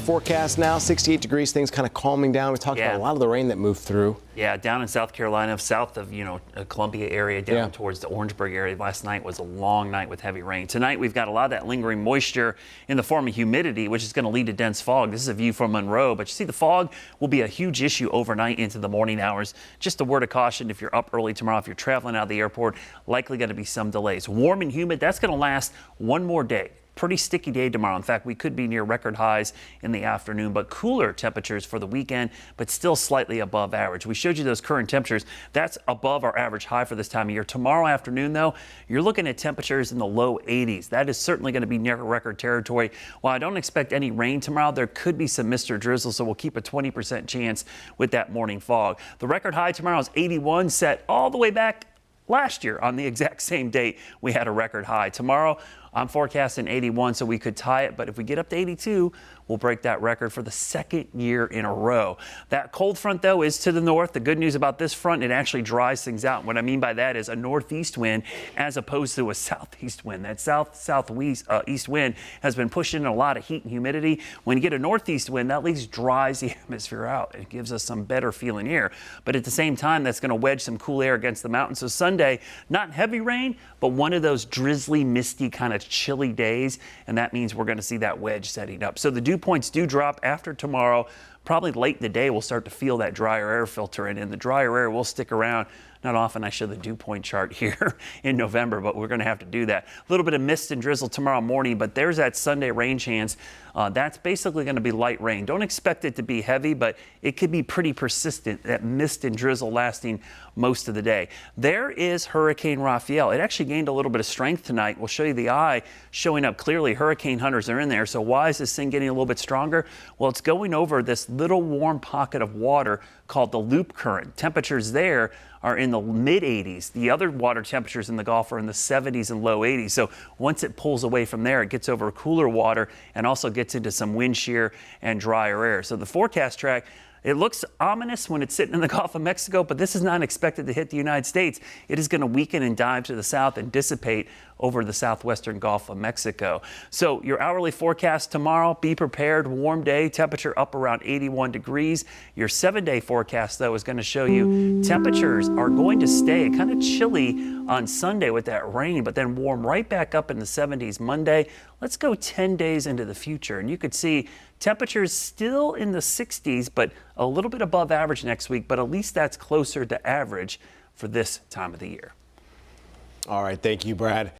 Forecast now, 68 degrees, things kind of calming down. We talked about a lot of the rain that moved through. Yeah, down in South Carolina, south of, Columbia area, down towards the Orangeburg area. Last night was a long night with heavy rain. Tonight, we've got a lot of that lingering moisture in the form of humidity, which is going to lead to dense fog. This is a view from Monroe, but you see the fog will be a huge issue overnight into the morning hours. Just a word of caution, if you're up early tomorrow, if you're traveling out of the airport, likely going to be some delays. Warm and humid, that's going to last one more day. Pretty sticky day tomorrow. In fact, we could be near record highs in the afternoon, but cooler temperatures for the weekend, but still slightly above average. We showed you those current temperatures. That's above our average high for this time of year. Tomorrow afternoon, though, you're looking at temperatures in the low 80s. That is certainly going to be near record territory. While I don't expect any rain tomorrow, there could be some mist or drizzle, so we'll keep a 20% chance with that morning fog. The record high tomorrow is 81, set all the way back last year on the exact same date we had a record high. Tomorrow, I'm forecasting 81, so we could tie it, but if we get up to 82, we'll break that record for the second year in a row. That cold front, though, is to the north. The good news about this front, it actually dries things out. What I mean by that is a northeast wind as opposed to a southeast wind. That east wind has been pushing in a lot of heat and humidity. When you get a northeast wind, that at least dries the atmosphere out. It gives us some better feeling air. But at the same time, that's going to wedge some cool air against the mountains. So Sunday, not heavy rain, but one of those drizzly, misty, kind of chilly days, and that means we're going to see that wedge setting up. So the dew points do drop after tomorrow. Probably late in the day, we'll start to feel that drier air filter in, and the drier air will stick around. Not often I show the dew point chart here in November, but we're going to have to do that. A little bit of mist and drizzle tomorrow morning, but there's that Sunday rain chance. That's basically going to be light rain. Don't expect it to be heavy, but it could be pretty persistent, that mist and drizzle lasting most of the day. There is Hurricane Raphael. It actually gained a little bit of strength tonight. We'll show you the eye showing up clearly. Hurricane hunters are in there. So why is this thing getting a little bit stronger? Well, it's going over this little warm pocket of water called the loop current. Temperatures there are in the mid 80s. The other water temperatures in the Gulf are in the 70s and low 80s. So once it pulls away from there, it gets over cooler water and also gets into some wind shear and drier air. So the forecast track, it looks ominous when it's sitting in the Gulf of Mexico, but this is not expected to hit the United States. It is going to weaken and dive to the south and dissipate over the southwestern Gulf of Mexico. So your hourly forecast tomorrow, be prepared, warm day, temperature up around 81 degrees. Your 7-day forecast, though, is going to show you temperatures are going to stay kind of chilly on Sunday with that rain, but then warm right back up in the 70s Monday. Let's go 10 days into the future, and you could see temperatures still in the 60s, but a little bit above average next week, but at least that's closer to average for this time of the year. All right, thank you, Brad.